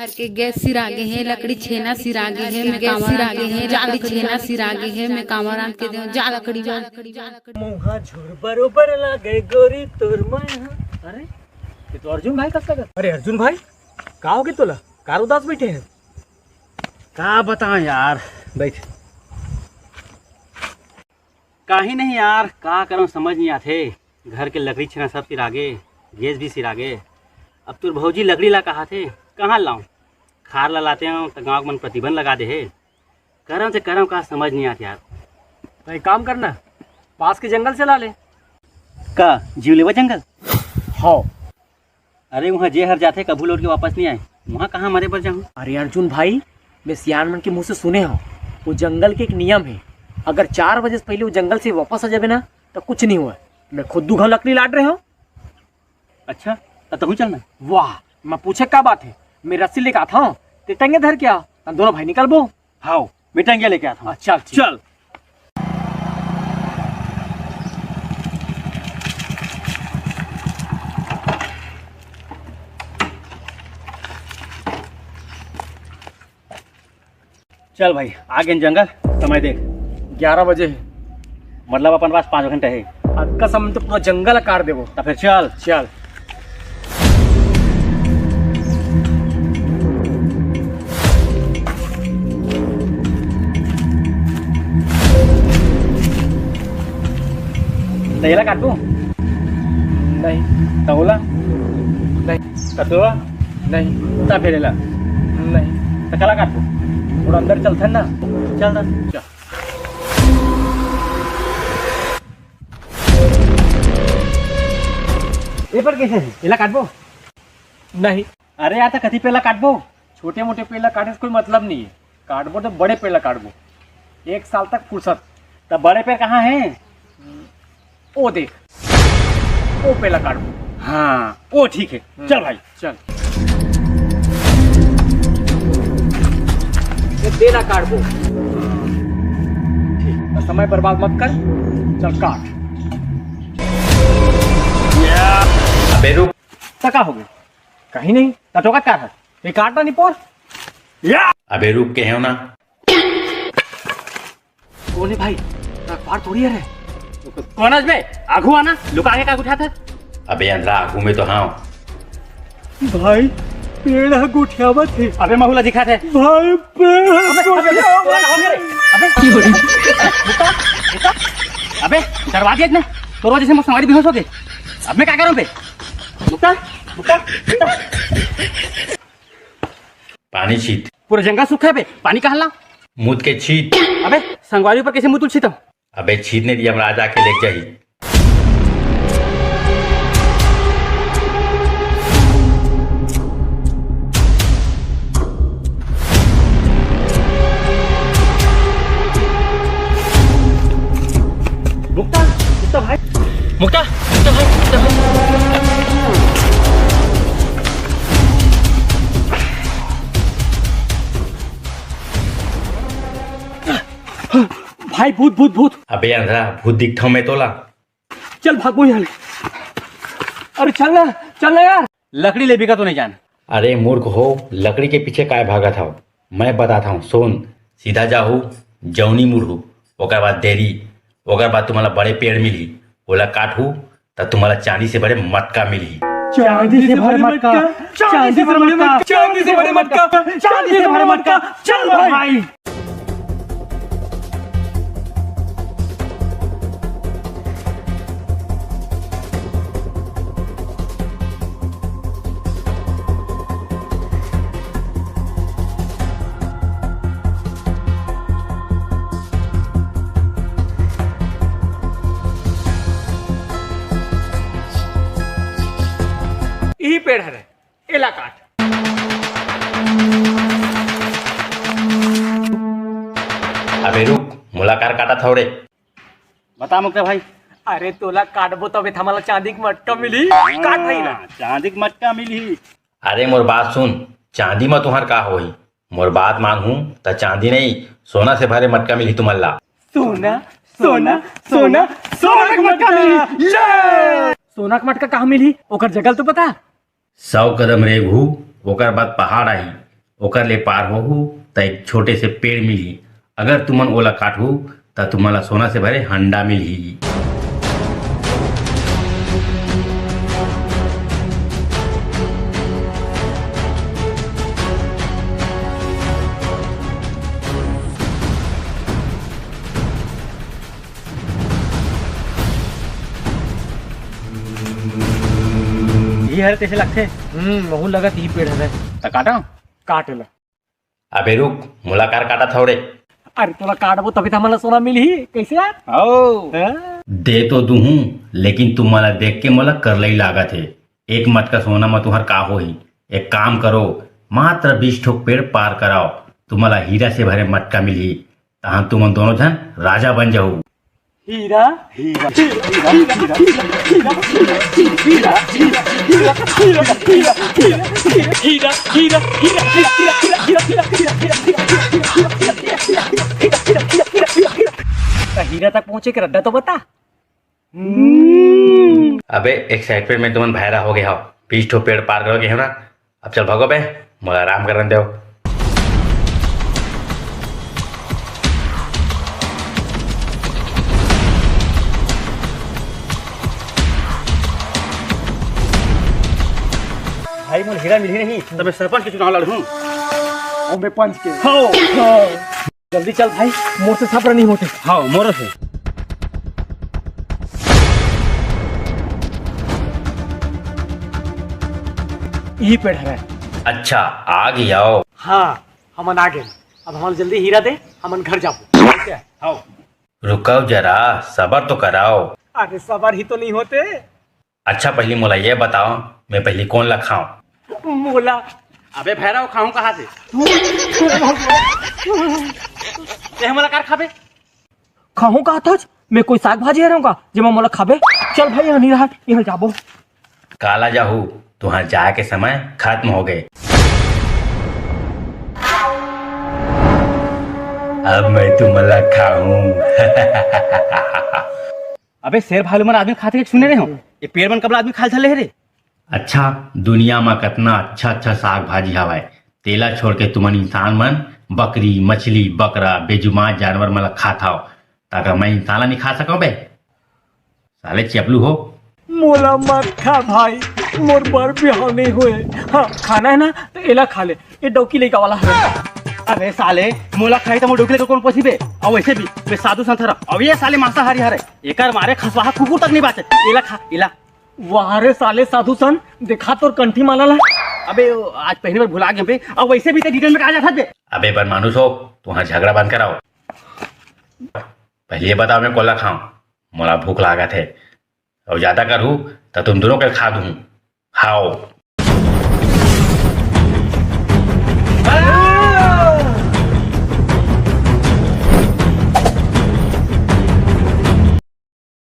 घर के गैस सिरागे है, लकड़ी छेना सिरागे है, मैं गैस सिरागे है, लकड़ी छेना सिरागे है, मैं कामरान के दे जा लकड़ी जा मुहा झुर बरोबर लागे गोरी तोर मैं। अरे ये तो अर्जुन भाई कसं कर। अरे अर्जुन भाई का हो गए तुला कार उदास बैठे हैं। का बताएं यार, बैठ। काहे नहीं यार, का करूं समझ नहीं आते। घर के लकड़ी छेना सब सिरागे, गैस भी सिरागे। अब तो भौजी लकड़ी ला कहा थे, कहाँ लाऊं? खार ला लाते हो तो गाँव मन प्रतिबंध लगा दे है। करम से करम का समझ नहीं आता यार। तो एक काम करना, पास के जंगल से ला ले। का जीवलेवा जंगल? हाँ। अरे वहाँ जे हर जाते कभू लौट के वापस नहीं आए, वहाँ कहाँ मरे पर जाऊँ? अरे अर्जुन भाई, मैं सियान के मुँह से सुने हो, वो जंगल के एक नियम है, अगर 4 बजे से पहले वो जंगल से वापस आ जाए ना तो कुछ नहीं हुआ। मैं खुद दुखा लकड़ी लाट रहे हो। अच्छा तो चलना। वाह, मैं पूछे क्या बात है, मैं रस्सी लेके आता हूँ, ते टंगे धर के आ, हम दोनों भाई निकल बो। हाँ मैं टंगिया लेके आता हूँ। चल चल। चल भाई आगे जंगल। समय देख 11 बजे है, मतलब अपन पास 5 घंटे है। आज का समय तो पूरा जंगल काट देवो। तो फिर चल चल। तेला काटू नहीं, तौला नहीं, कतुआ नहीं, ता फेरेला नहीं, तो कला काटू। थोड़ा अंदर चलते ना। चल चल। ये पर कैसे है? पेला काटबो? नहीं। अरे यार तो कथी पेला काटबो? छोटे मोटे पेड़ काटने से कोई मतलब नहीं है, काटबो तो बड़े पेड़ काटबो, 1 साल तक फुर्सत। तब बड़े पेड़ कहाँ हैं? ओ देख, ओ पेड़ काटबो। हाँ वो ठीक है। चल भाई चल। ये देना काटबो। ठीक, तो समय बर्बाद मत कर, चल काट। अबे रुक। तका हो गए कहीं नहीं, टोका क्या है ये काटना नहीं पोर। अबे रुक के है ना। कौन है भाई, पार थोड़ी है रे। कौन आज बे? आगू आना, लुका आगे का उठा था। अबे अंधरा आगू में तो हाँ। भाई पेड़ गुठियावत है। अबे महुला दिखा थे भाई अबे करवा दिया इतने तो रोज जैसे हमारी बेहोश हो गए। अब मैं क्या करूं बे? मुक्ता पानी छीट। पूरा जंगल सूखा है बे, पानी कहाँ ला? मुद के छीट। अबे संगवारी ऊपर कैसे मुँह तुलसी तो? अबे छीटने दिया हमरा आजा के लेक जाही। मुक्ता भाई, मुक्ता भाई भूत भूत भूत। अबे अंधरा भूत दिखता मैं तोला। चल भागो यहाँ। अरे चलना यार। लकड़ी ले भी का तो नहीं जान। अरे मूर्ख हो, लकड़ी के पीछे काय भागा था? मैं बताता हूँ सुन। सीधा जाहू जौनी मुड़हू, ओकर बाद देरी, ओकर बाद तुम्हारा बड़े पेड़ मिली, ओला काटू तब तुम्हारा चांदी से बड़े मटका मिली। चांदी से भरे मटका, चांदी से भरे मटका, चांदी से भरे मटका, चांदी से भरे मटका। चल भाई। यही पेड़ है, एला काट। अबे रुक, मुलाकार काटा था रे। बता मुक्ता भाई। अरे तोला काटबो तबे हमारा चांदी की मटका मिली। काट भाई ना। चांदी की मटका मिली। अरे मोर बात सुन, चांदी में तुम्हार का होई? मोर बात मानू तो चांदी नहीं सोना से भरे मटका मिली तुम्हारा। सोना सोना सोना सोना का मटका मिली। सोना का मटका कहाँ मिली? ओकर जगह तो पता। 100 कदम रेगू, ओकर बाद पहाड़ आई, ओकर ले पार होहू त एक छोटे से पेड़ मिली। अगर तुमन ओला काटहू त तुम्हारा सोना से भरे हंडा मिलही। ये हर कैसे लगते महू लगत ही पेड़ है तो काटा काट ला। अबे रुक, मुलाकार काटा था रे। अरे तोला काटबो तभी तो हमारा सोना मिली कैसे यार? ओ दे तो दूहू, लेकिन तुम मला देख के मला करलई लागत है। एक मत का सोना में तुहर का होही। एक काम करो, मात्र 20 ठोक पेड़ पार कराओ, तुम्हारा हीरा से भरे मटका मिली। तहां तुम दोनों जन राजा बन जाओ। हीरा हीरा हीरा हीरा हीरा तक पहुंचे के रद्दा तो बता। अबे एक्साइटमेंट में तुमन भैरा हो गया हो। 20 ठो पेड़ पार करोगे है ना। अब चल भगो बे, मोला आराम करने दो। भाई मुझे हीरा मिली नहीं तो मैं सरपंच के चुनाव लड़ूं। और मैं पंच के जल्दी चल भाई, मोर से सब्र नहीं होते। हाँ मोरो से यही पेड़ है। अच्छा आ गयाओ। हाँ हमन आ गए। अब हमारे जल्दी हीरा दे, हमन घर जाओ। हाँ रुकाओ जरा, सबर तो कराओ। अरे सबर ही तो नहीं होते। अच्छा पहले मोला ये बताओ, मैं पहले कौन ला खाऊं? मोला अबे भैरव खाऊं कहाँ से? ते हमारा कार खाबे? खाऊं का था मैं कोई साग भाजी रहूंगा जब मैं मोला खाबे। चल भाई यहाँ नहीं रहा, यहाँ जाबो। काला जाहू, तुहां जाए के समय खत्म हो गए। अब मैं तुम्हारा खाऊं। अबे शेर भालू मन आदमी खाते सुने रहे हो? ये पेड़ मन कबला आदमी खाल चले रे। अच्छा दुनिया में कितना अच्छा अच्छा साग भाजी हवाए, तेला छोड़ के तुमन इंसान मन बकरी मछली बकरा बेजुबान जानवर मला खाता हो, ताकि मैं इंसान ला नहीं खा सको बे? साले चपलू हो। मोला मत खा भाई, मोर बर बिहाव नहीं हुए। हाँ खाना है ना तो एला खा ले, ये डौकी लेके वाला है। अबे साले मोला खाई तो डोकले को कौन पोसीबे? और वैसे भी मैं साधु संत हरा, अब ये साले मांसाहारी हरे। एकर मारे खसवाहा कुकुर तक नहीं बाचे। एला खा एला। वाह रे साले साधु सन, देखा तोर कंठी माला ला। अबे आज पहली बार भुला गए बे, और वैसे भी ते डिटेल में आ जाता बे। अबे बन मानुस हो, तुहां झगड़ा बंद कराओ। पहले ये बताओ मैं कोला खाऊं? मोला भूख लागत है और ज्यादा करूँ तो तुम दोनों के खा दूं। खाओ।